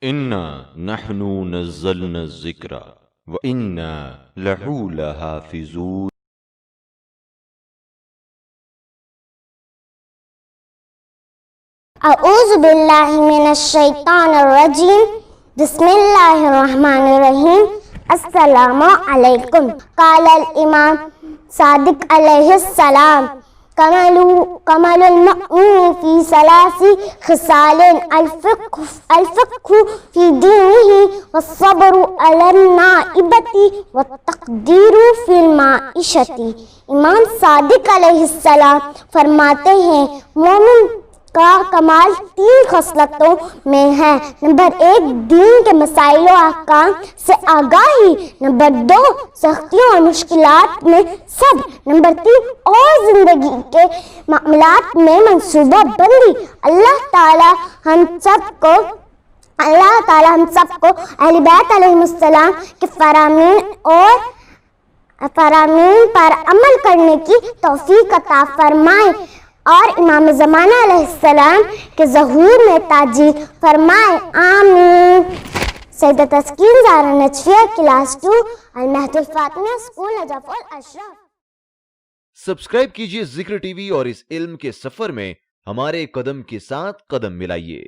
इन्ना नहनु नज़्ज़लना ज़िक्रा व इन्ना लहू लहाफ़िज़ून। अऊज़ु बिल्लाहि मिनश शैतानिर रजीम। बिस्मिल्लाहिर रहमानिर रहीम। अस्सलामु अलैकुम। क़ालल इमाम सादिक़ अलैहिस्सलाम कमलुल मुअ्मिनि फ़ी सलासी ख़िसालिन अल-फ़िक़्हु फ़ी दीनिही वस्सब्रु अलन नाइबति वत्तक़दीरु फ़िल माइशति। इमाम सादिक़ अलैहिस्सलाम फरमाते हैं, मोमिन का कमाल 3 खसलतों में है। नंबर 1, दीन के मसाइल और अहकाम से आगाही। नंबर 2, सख्तियों और मुश्किलात में सब्र। नंबर 3, और जिंदगी के मामलात में मंसूबा बंदी। अल्लाह ताला हम सबको अहले बैत अलैहिस्सलाम के फरामीन पर अमल करने की तौफीक अता फरमाए और इमाम ज़माना अलैहिस्सलाम के ज़हूर में ताजील फरमाए, आमीन। सैयदा तस्कीन ज़ारा नजफिया, क्लास 2, अल-महदुल Fatima school, Najaf al Ashraf. Subscribe कीजिए जिक्र टीवी और इस इल्म के सफर में हमारे कदम के साथ कदम मिलाइए।